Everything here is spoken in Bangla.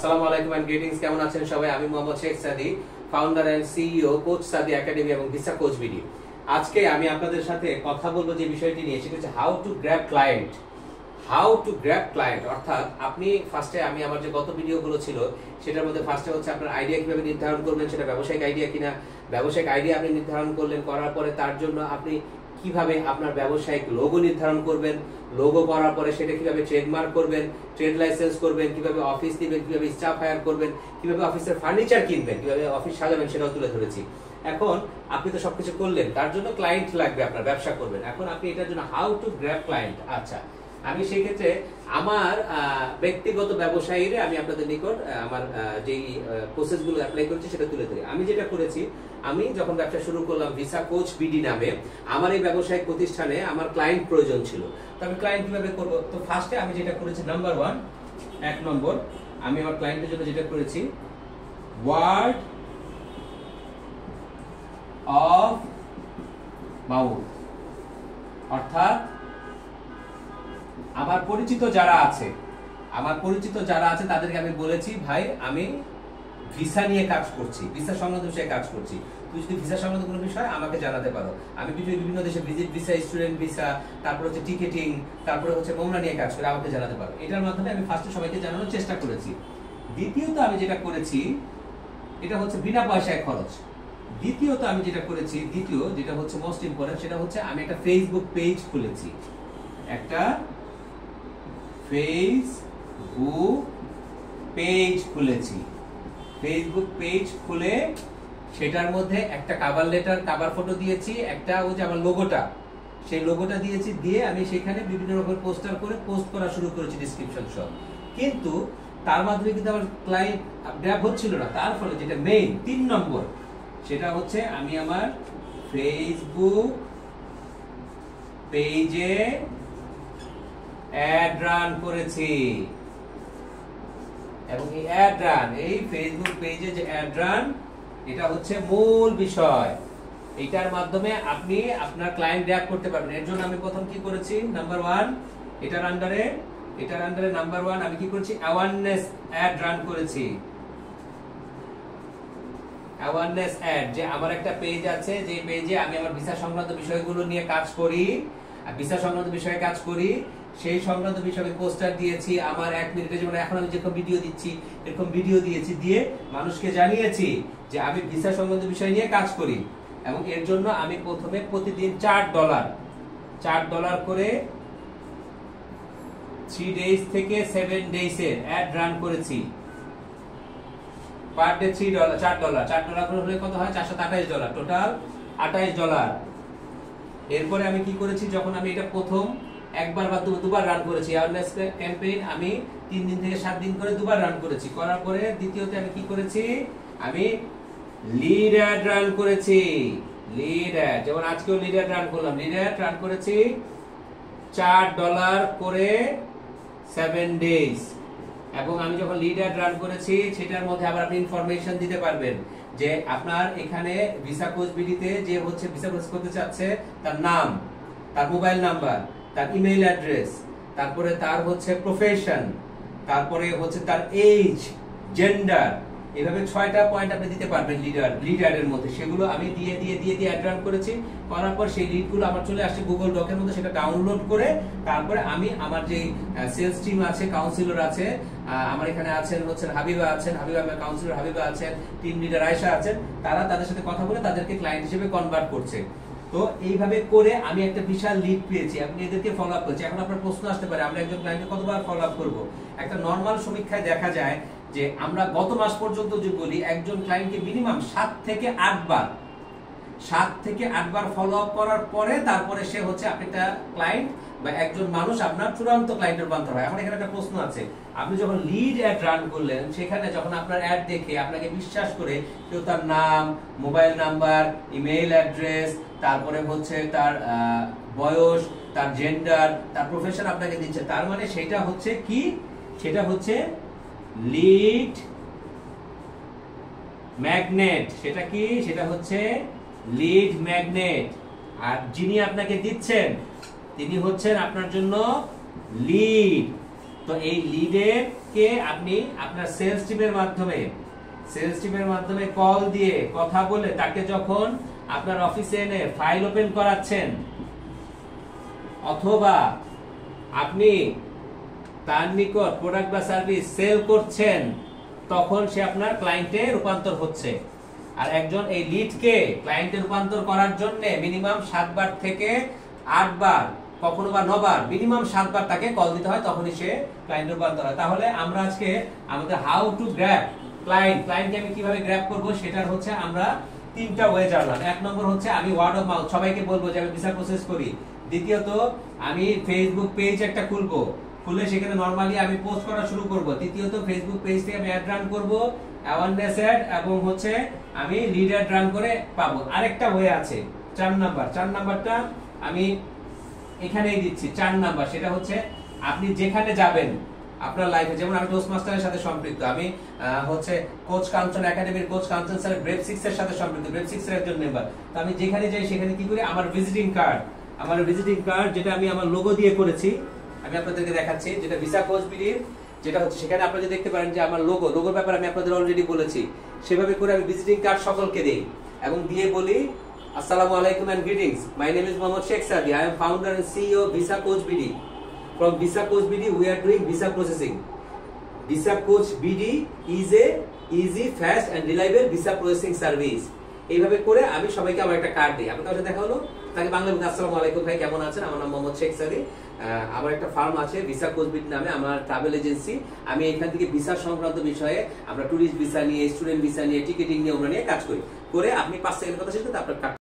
আসসালামু আলাইকুম এন্ড গ্রিটিংস। কেমন আছেন সবাই? আমি মোহাম্মদ শেখ সাদি, ফাউন্ডার এন্ড সিইও কোচ সাদি একাডেমি এবং ভিসা কোচ বিডি। আজকে আমি আপনাদের সাথে কথা বলবো যে বিষয়টি নিয়ে, সেটা হচ্ছে হাউ টু গ্র্যাব ক্লায়েন্ট। অর্থাৎ আপনি ফার্স্টে, আমি আমার যে গত ভিডিওগুলো ছিল সেটার মধ্যে ফার্স্টে হচ্ছে আপনার আইডিয়া কিভাবে নির্ধারণ করবেন, সেটা ব্যবসায়িক আইডিয়া কিনা, ব্যবসায়িক আইডিয়া আপনি নির্ধারণ করলেন, করার পরে তার জন্য আপনি কিভাবে আপনার ব্যবসায়িক লোগো নির্ধারণ করবেন, লোগো করার পরে সেটা কিভাবে ট্রেডমার্ক করবেন, ট্রেড লাইসেন্স করবেন, কিভাবে অফিস দিবেন, কিভাবে স্টাফ হায়ার করবেন, কিভাবে অফিসের ফার্নিচার কিনবেন, কিভাবে অফিস সাজাবেন, সেটাও তুলে ধরেছি। এখন আপনি তো সবকিছু করলেন, তার জন্য ক্লায়েন্ট লাগবে, আপনার ব্যবসা করবেন। এখন আপনি এটার জন্য হাউ টু গ্র্যাব ক্লায়েন্ট। আচ্ছা, আমি সেই ক্ষেত্রে আমার ব্যক্তিগত ব্যবসায়ীরা আমি আপনাদের নিকট আমার যেই প্রসেসগুলো অ্যাপ্লাই করেছি সেটা তুলে ধরি। আমি যেটা করেছি, আমি যখন ব্যবসা শুরু করলাম ভিসা কোচ বিডি নামে, আমার এই ব্যবসায়িক প্রতিষ্ঠানে আমার ক্লায়েন্ট প্রয়োজন ছিল। তো আমি ক্লায়েন্ট কিভাবে করব? তো ফার্স্টে আমি যেটা করেছি, নাম্বার ওয়ান, এক নম্বর, আমি আমার ক্লায়েন্টের জন্য যেটা করেছি, ওয়ার্ড অফ মাউথ। অর্থাৎ আমার পরিচিত যারা আছে তাদেরকে আমি বলেছি, ভাই আমি ভিসা নিয়ে কাজ করছি, ভিসা সংক্রান্ত বিষয়ে কাজ করছি, তুই যদি ভিসা সংক্রান্ত কোনো বিষয় আমাকে জানাতে পারো। আমি বিভিন্ন দেশে ভিজিট ভিসা, স্টুডেন্ট ভিসা, তারপর হচ্ছে টিকেটিং, তারপরে হচ্ছে মোমরা নিয়ে কাজ করে, আমাকে জানাতে পারো। এটার মাধ্যমে আমি ফার্স্টে সবাইকে জানানোর চেষ্টা করেছি। দ্বিতীয়ত আমি যেটা করেছি, এটা হচ্ছে বিনা পয়সায় খরচ। দ্বিতীয়ত আমি যেটা করেছি, যেটা হচ্ছে মোস্ট ইম্পর্টেন্ট, সেটা হচ্ছে আমি একটা ফেসবুক পেজ খুলেছি। একটা ফেসবুক পেজ খুলে সেটার মধ্যে একটা কভার লেটার, কভার ফটো দিয়েছি, একটা ওই যে আমার লোগোটা, সেই লোগোটা দিয়েছি, দিয়ে আমি সেখানে বিভিন্ন রকমের পোস্টার করে পোস্ট করা শুরু করেছি, ডিসক্রিপশন সহ। কিন্তু তার মাধ্যমে কিন্তু আমার ক্লায়েন্ট গ্র্যাব হচ্ছিল না। তার ফলে যেটা মেইন 3 নম্বর, সেটা হচ্ছে আমি আমার ফেসবুক পেজে অ্যাড রান করেছি। এবং এই ফেসবুক পেজে যে অ্যাড রান, এটা হচ্ছে মূল বিষয়। এটার মাধ্যমে আপনি আপনার ক্লায়েন্ট গ্র্যাব করতে পারবেন। এর জন্য আমি প্রথম কি করেছি, নাম্বার ওয়ান, এটার আন্ডারে নাম্বার ওয়ান আমি কি করেছি, অ্যাওয়ারনেস অ্যাড রান করেছি। অ্যাওয়ারনেস অ্যাড, যে আমার একটা পেজ আছে, যে পেজে আমি আমার ভিসা সংক্রান্ত বিষয়গুলো নিয়ে কাজ করি, ভিসা সংক্রান্ত বিষয়ে কাজ করি, সেই সংক্রান্ত বিষয়ে পোস্টার দিয়েছি। আমার 1 মিনিটে, যেমন এখন আমি যেরকম ভিডিও দিচ্ছি, এরকম ভিডিও দিয়েছি, দিয়ে মানুষকে জানিয়েছি যে আমি ভিসা সংক্রান্ত বিষয় নিয়ে কাজ করি। এবং এর জন্য আমি প্রথমে প্রতিদিন $4 করে 3 ডেজ থেকে 7 ডেজের অ্যাড রান করেছি। পার ডে $4 করে হলে কত হয়? $428, টোটাল $28। এরপরে আমি কি করেছি, যখন আমি এটা প্রথম একবার বা দুবার রান করেছি, অ্যাওয়ারনেস ক্যাম্পেইন আমি 3 দিন থেকে 7 দিন করে দুবার রান করেছি। করার পরে দ্বিতীয়তে আমি কি করেছি, আমি লিড অ্যাড রান করেছি। লিড অ্যাড, যেমন আজকেও লিড অ্যাড রান করলাম, লিড অ্যাড রান করেছি $4 করে 7 ডেজ। এবং আমি যখন লিড অ্যাড রান করেছি, সেটার মধ্যে আবার আপনি ইনফরমেশন দিতে পারবেন যে আপনার এখানে ভিসা কোচ বিডিতে যে হচ্ছে ভিসা কোচ করতে চাচ্ছে, তার নাম, তার মোবাইল নাম্বার, তার ইমেইল অ্যাড্রেস, তারপরে তার হচ্ছে প্রফেশন, তারপরে হচ্ছে তার এজ, জেন্ডার, এভাবে 6টা পয়েন্ট আপনি দিতে পারবেন লিড অ্যাডের মধ্যে। সেগুলো আমি দিয়ে অ্যাড রান করেছি। করার পর সেই লিডগুলো আমার চলে আসছে গুগল ডকের মধ্যে, সেটা ডাউনলোড করে তারপরে আমি আমার যে সেলস টিম আছে, কাউন্সিলর আছে, আমার এখানে আছেন হচ্ছে হাবিবা কাউন্সিলর হাবিবা আছেন, টিম লিডার আয়েশা আছেন, তারা তাদের সাথে কথা বলে তাদেরকে ক্লায়েন্ট হিসেবে কনভার্ট করছে। তো এইভাবে করে আমি একটা বিশাল লিড পেয়েছি। আপনি এদেরকে ফলো আপ করছি। এখন আপনার প্রশ্ন আসতে পারে, আমরা একজন ক্লায়েন্টকে কতবার ফলো আপ করবো? একটা নরমাল সমীক্ষায় দেখা যায় যে আমরা গত মাস পর্যন্ত যদি বলি, একজন ক্লায়েন্টকে মিনিমাম 7 থেকে 8 বার ফলো আপ করার পরে তারপরে সে হচ্ছে আপনি একটা ক্লায়েন্ট বা একজন মানুষ আপনার চূড়ান্ত ক্লায়েন্টে রূপান্তর হয়। এখন এখানে একটা প্রশ্ন আছে, আপনি যখন লিড অ্যাড রান করলেন, সেখানে যখন আপনার অ্যাড দেখে আপনাকে বিশ্বাস করে কেউ তার নাম, মোবাইল নাম্বার, ইমেইল অ্যাড্রেস, তারপরে হচ্ছে তার বয়স, তার জেন্ডার, তার প্রফেশন আপনাকে দিচ্ছে, তার মানে সেটা হচ্ছে কি, সেটা হচ্ছে লিড ম্যাগনেট। সেটা কি? সেটা হচ্ছে লিড ম্যাগনেট। আর যিনি আপনাকে দিচ্ছেন তিনি হচ্ছেন আপনার জন্য লিড। তো এই লিডের ক্লায়েন্টকে আপনি আপনার সেলস টিমের মাধ্যমে কল দিয়ে কথা বলে তাকে যখন আপনার অফিসে এনে ফাইল ওপেন করাচ্ছেন, অথবা আপনি তার নিকট প্রোডাক্ট বা সার্ভিস সেল করছেন, তখন সে আপনার ক্লায়েন্টে রূপান্তর হচ্ছে। আর একজন এই লিডকে ক্লায়েন্টে রূপান্তর করার জন্য মিনিমাম 7 বার থেকে 8 বার, কখনো বা 9 বার, মিনিমাম 7 বার তাকে কল দিতে হয়, তখনই সে ক্লায়েন্টে রূপান্তর হয়। তাহলে আমরা আজকে আমাদের হাউ টু গ্র্যাব ক্লায়েন্টকে আমি কিভাবে গ্র্যাব করব সেটার হচ্ছে আমরা 3টা ওয়ে জানলাম। 1 নম্বর হচ্ছে আমি ওয়ার্ড অফ মাউথ সবাইকে বলবো যে আমি ভিসা প্রসেস করি। দ্বিতীয়ত আমি ফেসবুক পেজ একটা খুলে সেখানে নরমালি আমি পোস্ট করা শুরু করব। তৃতীয়ত ফেসবুক পেজ থেকে আমি অ্যাড রান করব, অ্যাওয়ারনেস অ্যাড, এবং হচ্ছে আমি লিড অ্যাড রান করে পাবো। আরেকটা ওয়ে আছে 4 নাম্বারটা আমি এখানেই দিচ্ছি। 4 নাম্বার সেটা হচ্ছে আপনি যেখানে যাবেন আপনার লাইফে, যেমন আমি টোস্ট মাস্টারের সাথে সম্পৃক্ত, আমি হচ্ছে কোচ কাঞ্চন একাডেমির কোচ কাঞ্চন স্যার ব্রেভ 6 এর সাথে সম্পৃক্ত, ব্রেভ 6 এর একজন মেম্বার। তো আমি যেখানে যাই সেখানে কি করি, আমার ভিজিটিং কার্ড যেটা আমি আমার লোগো দিয়ে করেছি, আমি আপনাদেরকে দেখাচ্ছি, যেটা ভিসা কোচ বিডির, যেটা হচ্ছে সেখানে আপনারা দেখতে পারেন যে আমার লোগোর ব্যাপারে আমি আপনাদের অলরেডি বলেছি। সেভাবে করে আমি ভিজিটিং কার্ড সকলকে দেই এবং দিয়ে বলি, আসসালামু আলাইকুম and greetings. My name is Mohammad Sheikh Sadi. I am founder and CEO of Visa Coach BD. From Visa Coach BD, we are doing visa processing. Visa Coach BD is a easy, fast and reliable visa processing service. এইভাবে করে আমি সবাইকে আমার একটা কার্ড দিই। আপনার সাথে দেখা হলো, তাকে বাংলা বলতে আসসালামু আলাইকুম ভাই, কেমন আছেন? আমার নাম মোহাম্মদ শেখ সাদি। আমার একটা ফার্ম আছে ভিসা কোচ বিডি নামে, আমার ট্রাভেল এজেন্সি। আমি এখান থেকে ভিসা সংক্রান্ত বিষয়ে, আমরা ট্যুরিস্ট ভিসা নিয়ে, স্টুডেন্ট ভিসা নিয়ে, টিকেটিং নিয়ে আমরা নিয়ে কাজ করি। করে আপনি 5 সেকেন্ড কথা শেষ করতে আপনার